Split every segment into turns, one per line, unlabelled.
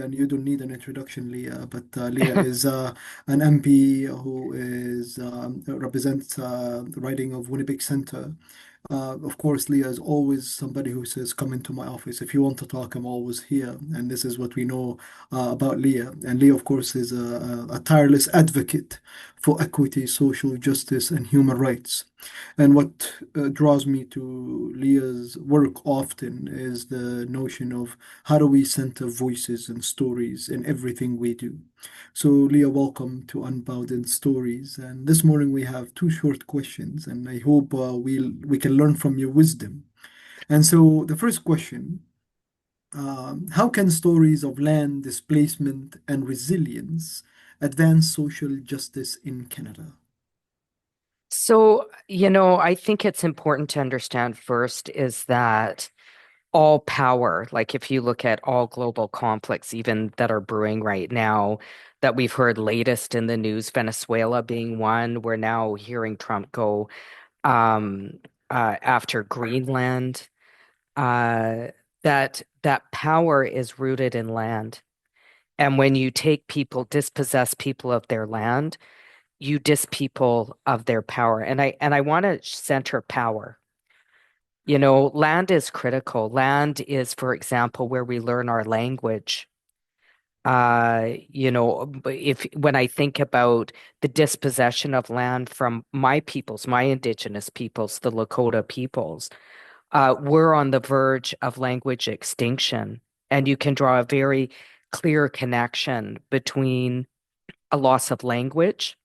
And you don't need an introduction, Leah, but Leah is an MP who is represents the riding of Winnipeg Center. Of course, Leah is always somebody who says, "Come into my office. If you want to talk, I'm always here." And this is what we know about Leah. And Leah, of course, is a tireless advocate for equity, social justice, and human rights. And what draws me to Leah's work often is the notion of how do we center voices and stories in everything we do. So, Leah, welcome to Unbounded Stories. And this morning we have two short questions, and I hope we can learn from your wisdom. And so, the first question: how can stories of land displacement and resilience advance social justice in Canada?
So, I think it's important to understand first is that all power, like if you look at all global conflicts, even that are brewing right now, that we've heard latest in the news, Venezuela being one, we're now hearing Trump go um, after Greenland, uh, that power is rooted in land. And when you take people, dispossess people of their land, you dis people of their power. And I want to center power. Land is critical. Land is, for example, where we learn our language. But if when I think about the dispossession of land from my peoples, my indigenous peoples, the Lakota peoples, we're on the verge of language extinction. And you can draw a very clear connection between a loss of language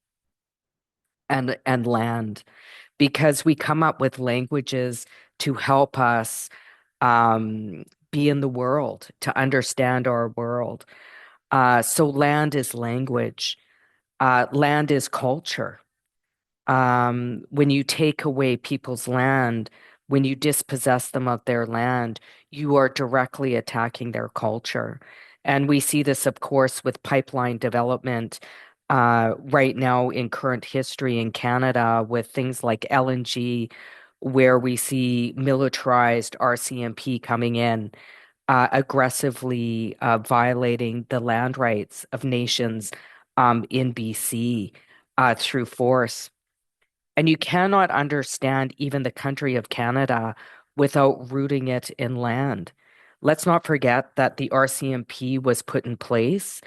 and land because we come up with languages to help us be in the world, to understand our world. So land is language, land is culture. When you take away people's land, when you dispossess them of their land, you are directly attacking their culture. And we see this, of course, with pipeline development right now in current history in Canada with things like LNG, where we see militarized RCMP coming in, aggressively violating the land rights of nations in BC through force. And you cannot understand even the country of Canada without rooting it in land. Let's not forget that the RCMP was put in place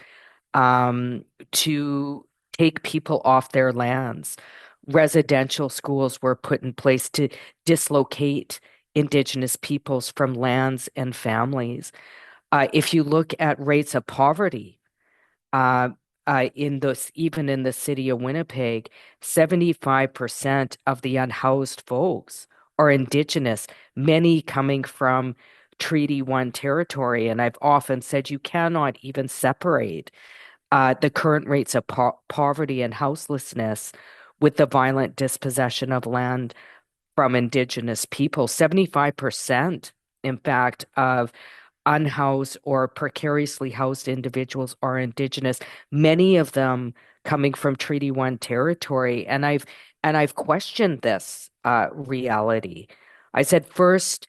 to take people off their lands. Residential schools were put in place to dislocate Indigenous peoples from lands and families. If you look at rates of poverty, uh, even in the city of Winnipeg, 75% of the unhoused folks are Indigenous, many coming from Treaty One territory. And I've often said you cannot even separate the current rates of poverty and houselessness with the violent dispossession of land from Indigenous people. 75%, in fact, of unhoused or precariously housed individuals are Indigenous, many of them coming from Treaty One territory. And I've questioned this reality. I said first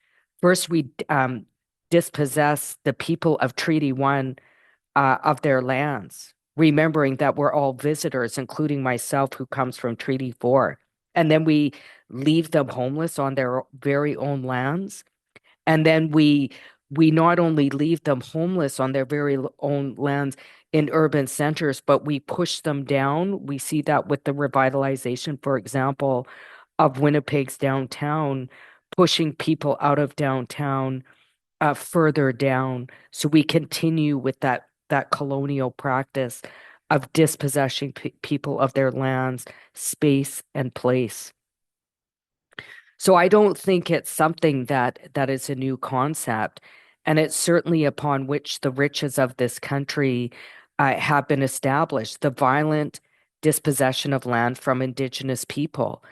we dispossess the people of Treaty One of their lands, remembering that we're all visitors, including myself, who comes from Treaty Four. And then we leave them homeless on their very own lands. And then we not only leave them homeless on their very own lands in urban centers, but we push them down. We see that with the revitalization, for example, of Winnipeg's downtown, pushing people out of downtown further down. So we continue with that colonial practice of dispossessing people of their lands, space, and place. So I don't think it's something that is a new concept, and it's certainly upon which the riches of this country have been established. The violent dispossession of land from Indigenous people,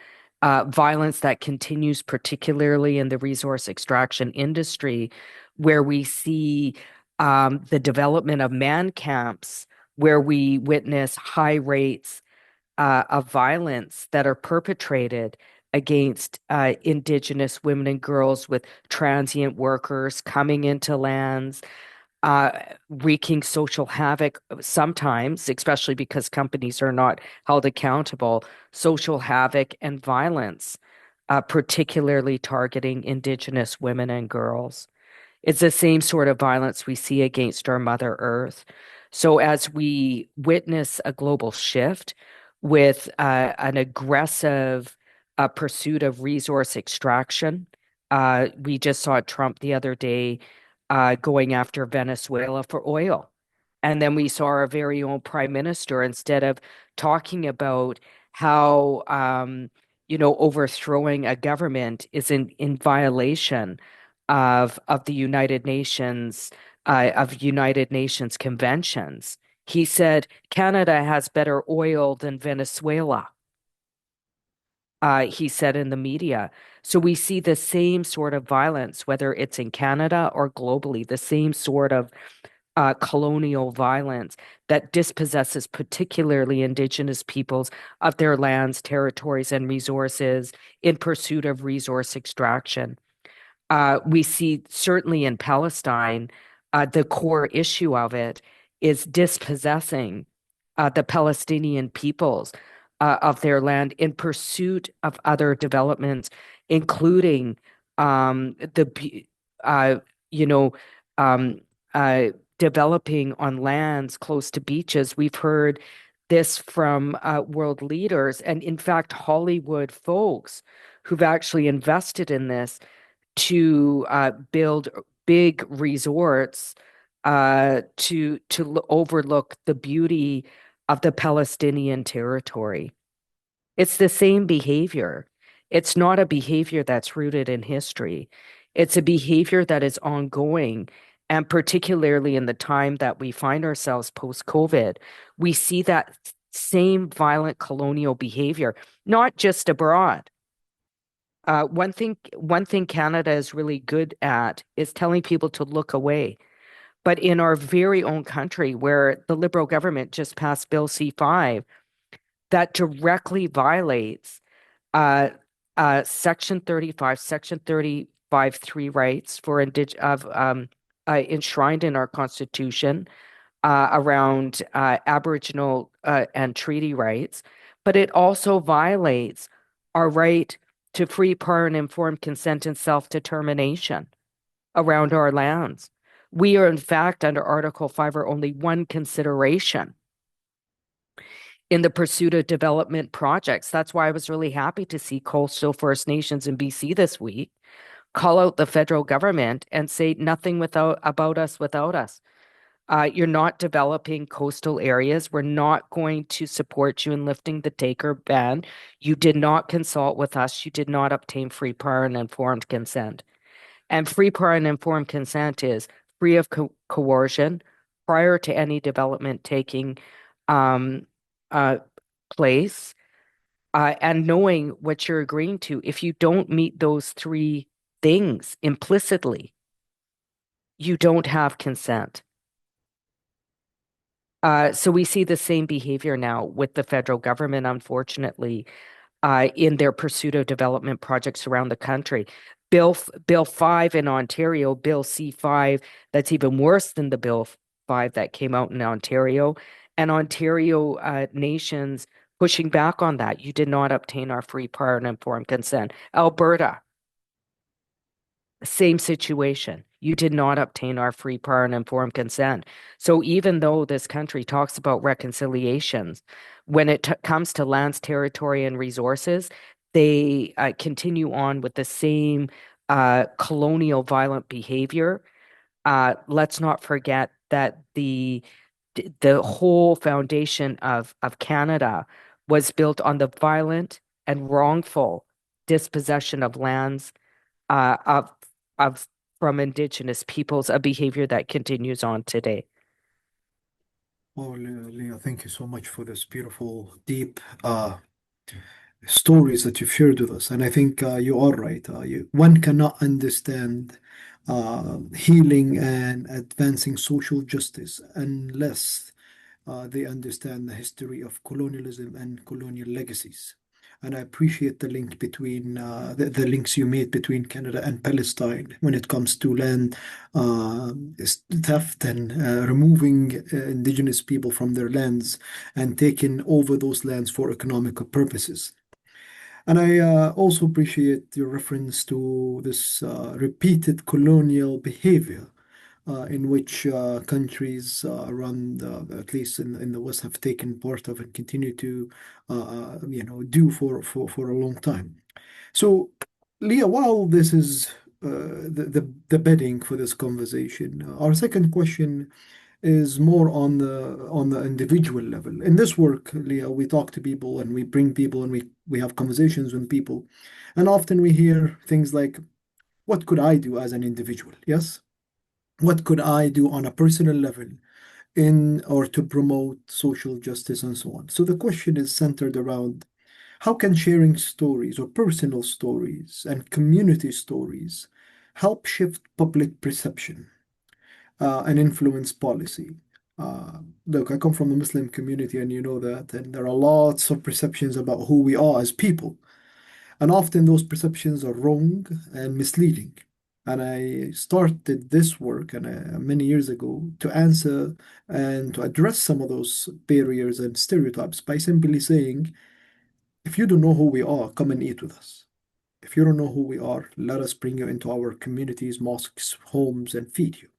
violence that continues particularly in the resource extraction industry, where we see the development of man camps, where we witness high rates of violence that are perpetrated against Indigenous women and girls with transient workers coming into lands, uh, wreaking social havoc, sometimes, especially because companies are not held accountable, social havoc and violence, particularly targeting Indigenous women and girls. It's the same sort of violence we see against our Mother Earth. So, as we witness a global shift with an aggressive pursuit of resource extraction, we just saw Trump the other day going after Venezuela for oil. And then we saw our very own prime minister, instead of talking about how, overthrowing a government is in violation of the United Nations conventions. He said Canada has better oil than Venezuela. He said in the media. So we see the same sort of violence, whether it's in Canada or globally, the same sort of colonial violence that dispossesses particularly Indigenous peoples of their lands, territories, and resources in pursuit of resource extraction. We see certainly in Palestine, the core issue of it is dispossessing the Palestinian peoples of their land in pursuit of other developments, including uh, you know, um, uh, developing on lands close to beaches. We've heard this from world leaders, and in fact, Hollywood folks who've actually invested in this to build big resorts to overlook the beauty of the Palestinian territory. It's the same behavior. It's not a behavior that's rooted in history. It's a behavior that is ongoing. And particularly in the time that we find ourselves post-COVID, we see that same violent colonial behavior, not just abroad. One thing Canada is really good at is telling people to look away. But in our very own country, where the Liberal government just passed Bill C-5, that directly violates uh, Section 35, Section 35(3) rights for enshrined in our Constitution around Aboriginal and treaty rights, but it also violates our right to free, prior, and informed consent and self-determination around our lands. We are, in fact, under Article 5, are only one consideration in the pursuit of development projects. That's why I was really happy to see Coastal First Nations in BC this week call out the federal government and say nothing without about us without us. You're not developing coastal areas. We're not going to support you in lifting the taker ban. You did not consult with us. You did not obtain free, prior, and informed consent. And free, prior, and informed consent is free of coercion prior to any development taking um, uh, place, and knowing what you're agreeing to. If you don't meet those three things implicitly, you don't have consent. So we see the same behavior now with the federal government, unfortunately, in their pursuit of development projects around the country. Bill 5 in Ontario, Bill C-5, that's even worse than the Bill 5 that came out in Ontario. And Ontario nations pushing back on that. You did not obtain our free, prior, and informed consent. Alberta, same situation. You did not obtain our free, prior, and informed consent. So even though this country talks about reconciliations, when it comes to lands, territory, and resources, they continue on with the same colonial violent behavior. Let's not forget that the whole foundation of Canada was built on the violent and wrongful dispossession of lands of of from Indigenous peoples, a behavior that continues on today.
Oh, Leah, thank you so much for this beautiful, deep stories that you've shared with us. And I think you are right. One cannot understand healing and advancing social justice unless they understand the history of colonialism and colonial legacies. And I appreciate the link between the links you made between Canada and Palestine when it comes to land uh, theft and removing indigenous people from their lands and taking over those lands for economical purposes. And I also appreciate your reference to this repeated colonial behavior in which countries around, at least in the West, have taken part of and continue to, do for a long time. So, Leah, while this is the bedding for this conversation, our second question is more on the individual level. In this work, Leah, we talk to people and we bring people and we have conversations with people, and often we hear things like, "What could I do as an individual?" Yes, what could I do on a personal level in or to promote social justice and so on. So the question is centered around how can sharing stories or personal stories and community stories help shift public perception and influence policy? Look, I come from the Muslim community, and you know that, and there are lots of perceptions about who we are as people. And often those perceptions are wrong and misleading. And I started this work many years ago to answer and to address some of those barriers and stereotypes by simply saying, if you don't know who we are, come and eat with us. If you don't know who we are, let us bring you into our communities, mosques, homes, and feed you.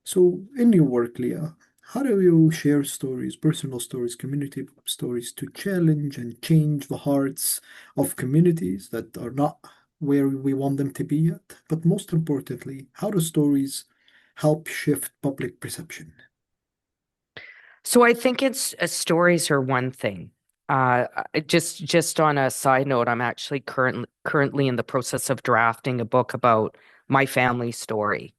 So, in your work, Leah, how do you share stories, personal stories, community stories to challenge and change the hearts of communities that are not where we want them to be yet? But most importantly, how do stories help shift public perception?
So I think it's stories are one thing. Just on a side note, I'm actually currently in the process of drafting a book about my family story,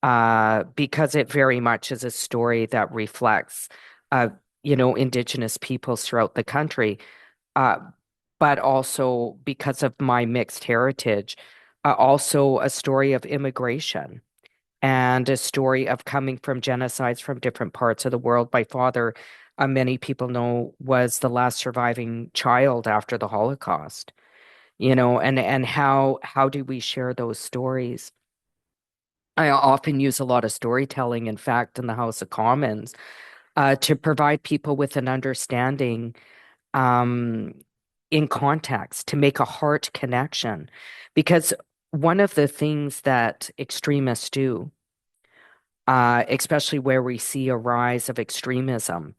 because it very much is a story that reflects, uh, Indigenous peoples throughout the country, uh, but also because of my mixed heritage, also a story of immigration and a story of coming from genocides from different parts of the world. My father, many people know, was the last surviving child after the Holocaust, and how do we share those stories? I often use a lot of storytelling, in fact, in the House of Commons, to provide people with an understanding, um, in context, to make a heart connection. Because one of the things that extremists do, especially where we see a rise of extremism,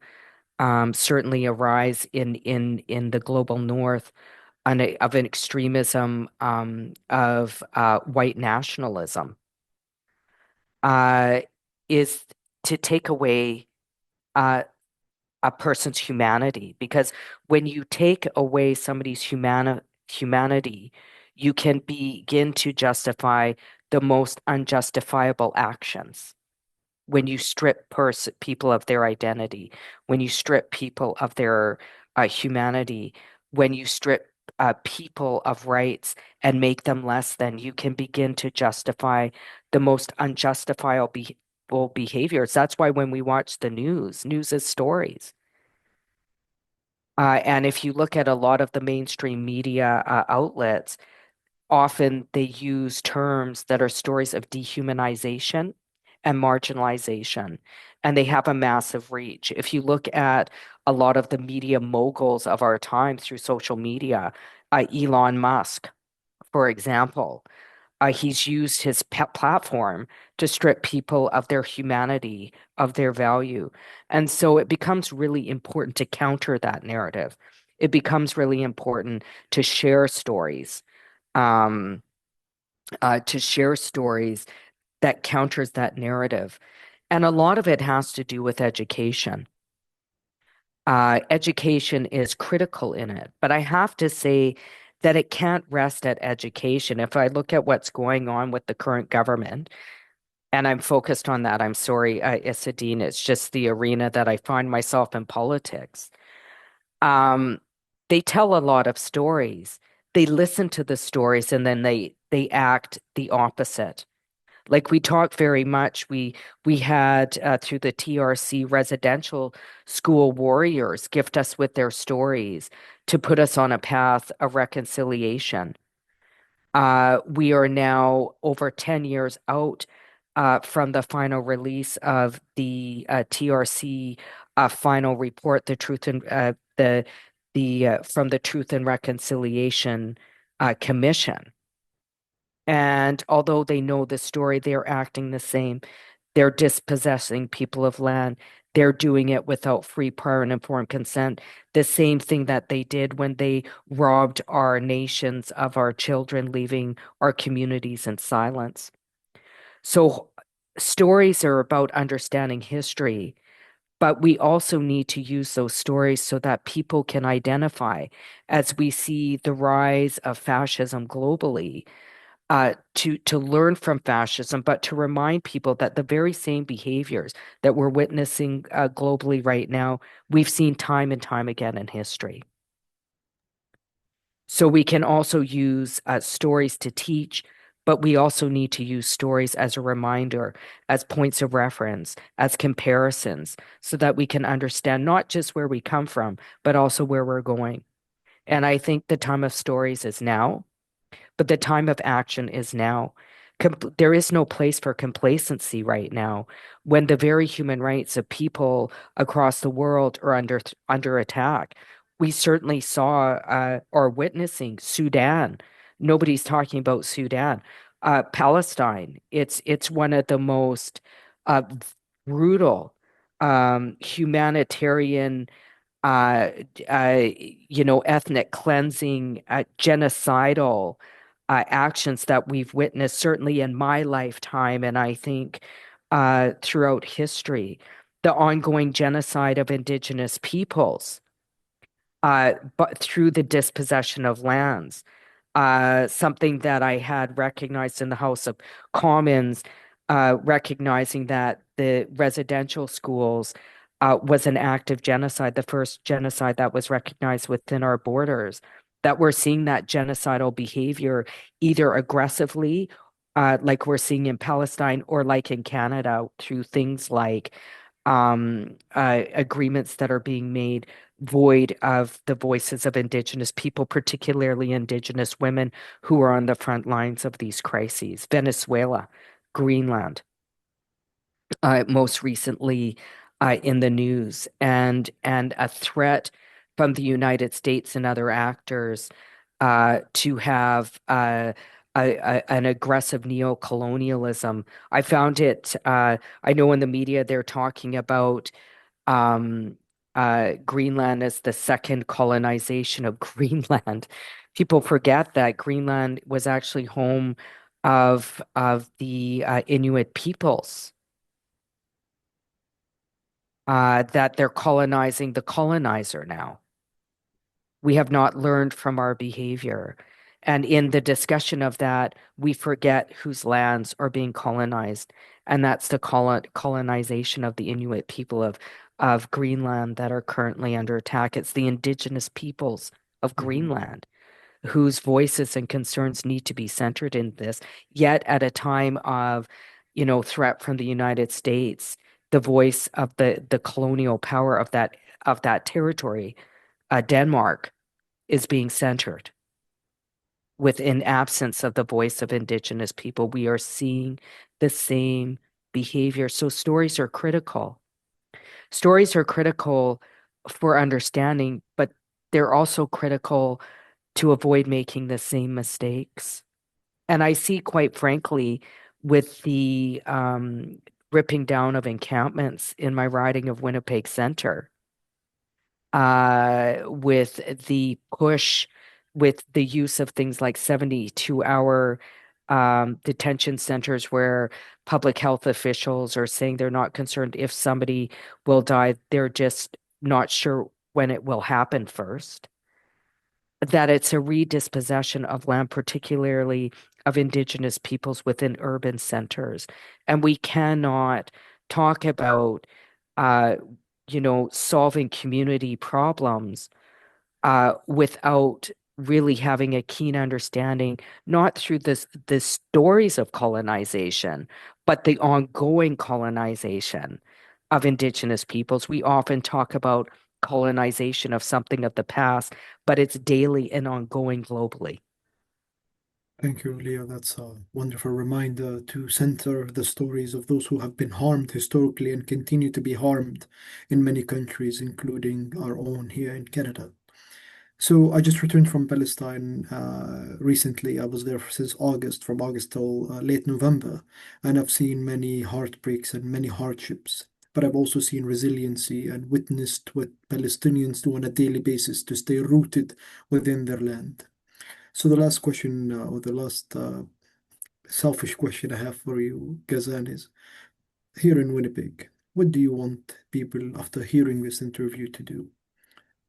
certainly a rise in the global north, of an extremism, of white nationalism, uh, is to take away uh, a person's humanity. Because when you take away somebody's humanity, you can begin to justify the most unjustifiable actions. When you strip people of their identity, when you strip people of their humanity, when you strip people of rights and make them less than, you can begin to justify the most unjustifiable behaviors. That's why when we watch the news is stories. And if you look at a lot of the mainstream media outlets, often they use terms that are stories of dehumanization and marginalization, and they have a massive reach. If you look at a lot of the media moguls of our time through social media, Elon Musk, for example, he's used his platform to strip people of their humanity, of their value. And so it becomes really important to counter that narrative. It becomes really important to share stories. Um, to share stories that counters that narrative. And a lot of it has to do with education. Education is critical in it, but I have to say that it can't rest at education. If I look at what's going on with the current government, and I'm focused on that, I'm sorry, Isadine, it's just the arena that I find myself in politics. Um, they tell a lot of stories. They listen to the stories and then they act the opposite. Like we talk very much. We had through the TRC residential school warriors gift us with their stories to put us on a path of reconciliation. We are now over 10 years out from the final release of the TRC final report, the Truth and the from the Truth and Reconciliation Commission. And although they know the story, they're acting the same. They're dispossessing people of land. They're doing it without free, prior, and informed consent. The same thing that they did when they robbed our nations of our children, leaving our communities in silence. So, stories are about understanding history, but we also need to use those stories so that people can identify as we see the rise of fascism globally to learn from fascism, but to remind people that the very same behaviors that we're witnessing globally right now, we've seen time and time again in history. So we can also use stories to teach, but we also need to use stories as a reminder, as points of reference, as comparisons, so that we can understand not just where we come from, but also where we're going. And I think the time of stories is now. But the time of action is now. There is no place for complacency right now when the very human rights of people across the world are under attack. We certainly saw or witnessing Sudan. Nobody's talking about Sudan. Palestine. It's one of the most uh, brutal humanitarian ethnic cleansing, genocidal actions that we've witnessed, certainly in my lifetime, and I think throughout history, the ongoing genocide of indigenous peoples, but through the dispossession of lands, something that I had recognized in the House of Commons, recognizing that the residential schools was an act of genocide, the first genocide that was recognized within our borders, that we're seeing that genocidal behavior either aggressively, like we're seeing in Palestine, or like in Canada through things like agreements that are being made void of the voices of Indigenous people, particularly Indigenous women who are on the front lines of these crises. Venezuela, Greenland, most recently in the news, and a threat from the United States and other actors to have an aggressive neo-colonialism. I found it. I know in the media they're talking about um, Greenland as the second colonization of Greenland. People forget that Greenland was actually home of the Inuit peoples. That they're colonizing the colonizer now. We have not learned from our behavior. And in the discussion of that, we forget whose lands are being colonized. And that's the colonization of the Inuit people of Greenland that are currently under attack. It's the indigenous peoples of
Mhm.
Greenland whose voices and concerns need to be centered in this. Yet at a time of, threat from the United States, the voice of the colonial power of that territory, Denmark, is being centered. Within absence of the voice of Indigenous people, we are seeing the same behavior. So stories are critical. Stories are critical for understanding, but they're also critical to avoid making the same mistakes. And I see, quite frankly, with the ripping down of encampments in my riding of Winnipeg Center, with the push, with the use of things like 72-hour detention centers where public health officials are saying they're not concerned if somebody will die, they're just not sure when it will happen first. That it's a redispossession of land, particularly of Indigenous peoples within urban centers. And we cannot talk about, uh, solving community problems without really having a keen understanding, not through the stories of colonization, but the ongoing colonization of Indigenous peoples. We often talk about colonization of something of the past, but it's daily and ongoing globally.
Thank you, Leah. That's a wonderful reminder to center the stories of those who have been harmed historically and continue to be harmed in many countries, including our own here in Canada. So I just returned from Palestine recently. I was there since August, from August till late November, and I've seen many heartbreaks and many hardships. But I've also seen resiliency and witnessed what Palestinians do on a daily basis to stay rooted within their land. So the last question, or the last selfish question I have for you, Gazan, is here in Winnipeg, what do you want people after hearing this interview to do?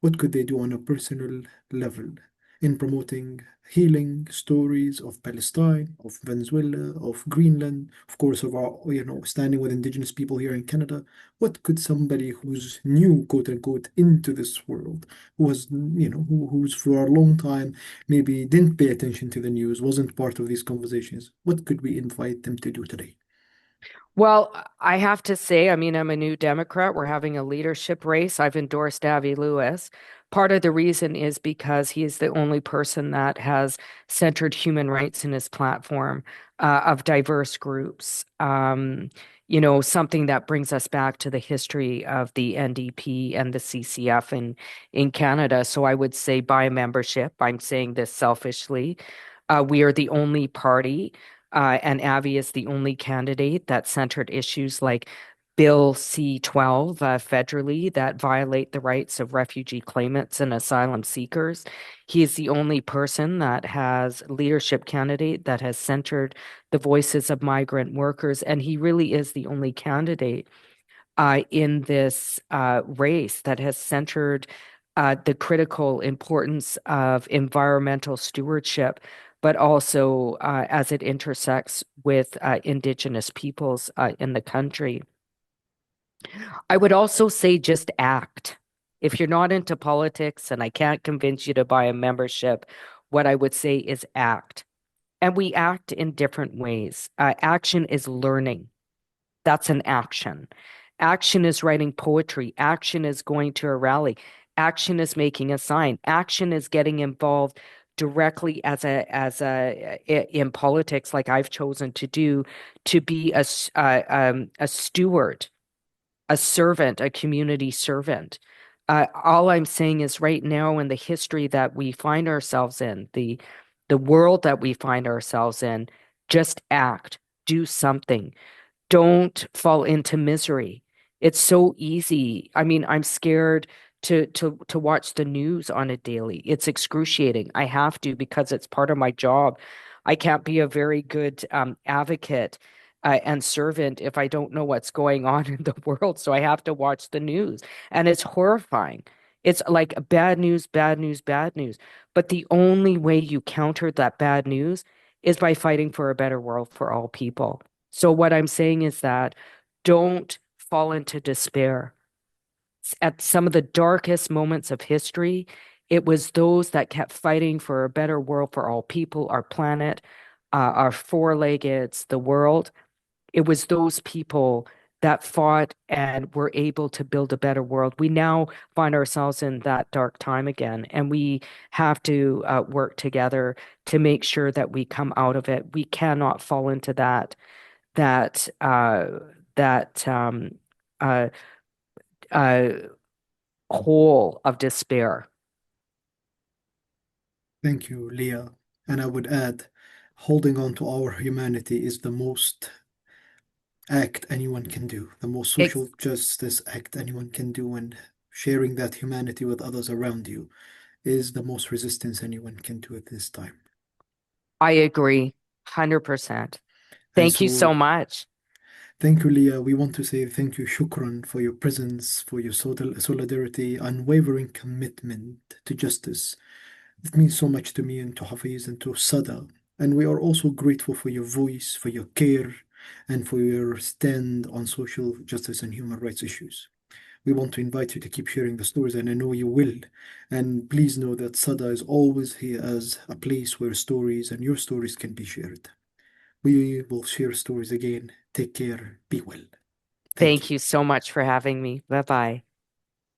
What could they do on a personal level in promoting healing stories of Palestine, of Venezuela, of Greenland, of course, of our, standing with Indigenous people here in Canada? What could somebody who's new, quote unquote, into this world, who has, who's for a long time maybe didn't pay attention to the news, wasn't part of these conversations, what could we invite them to do today?
Well, I have to say, I mean, I'm a new Democrat. We're having a leadership race. I've endorsed Avi Lewis. Part of the reason is because he is the only person that has centered human rights in his platform of diverse groups. Something that brings us back to the history of the NDP and the CCF in Canada. So I would say by membership, I'm saying this selfishly, we are the only party and Avi is the only candidate that centered issues like Bill C-12 federally that violate the rights of refugee claimants and asylum seekers. He is the only person that has leadership candidate that has centered the voices of migrant workers, and he really is the only candidate in this race that has centered the critical importance of environmental stewardship, but also as it intersects with Indigenous peoples in the country. I would also say just act. If you're not into politics and I can't convince you to buy a membership, what I would say is act. And we act in different ways. Action is learning. That's an action. Action is writing poetry. Action is going to a rally. Action is making a sign. Action is getting involved directly in politics, like I've chosen to do, to be a steward, a servant, a community servant. All I'm saying is right now in the history that we find ourselves in, the world that we find ourselves in, just act, do something. Don't fall into misery. It's so easy. I mean, I'm scared to watch the news on a daily. It's excruciating. I have to because it's part of my job. I can't be a very good advocate and servant if I don't know what's going on in the world. So I have to watch the news, and it's horrifying. It's like bad news, bad news, bad news. But the only way you counter that bad news is by fighting for a better world for all people. So what I'm saying is that don't fall into despair. At some of the darkest moments of history, it was those that kept fighting for a better world for all people, our planet, our four-leggeds, the world. It was those people that fought and were able to build a better world. We now find ourselves in that dark time again, and we have to work together to make sure that we come out of it. We cannot fall into that that uh, uh, hole of despair.
Thank you, Leah. And I would add, holding on to our humanity is the most act anyone can do, the most
Ex
social justice act anyone can do, and sharing that humanity with others around you is the most resistance anyone can do at this time.
I agree, 100%.
And
Thank you
so,
so much.
thank you, Leah. We want to say thank you, shukran, for your presence, for your solidarity, unwavering commitment to justice. It means so much to me and to Hafiz and to Sada. And we are also grateful for your voice, for your care, and for your stand on social justice and human rights issues. We want to invite you to keep sharing the stories, and I know you will. And please know that Sada is always here as a place where stories and your stories can be shared. We will share stories again. Take care. Be well. Thank
Thank
you.
you so much for having me. Bye bye.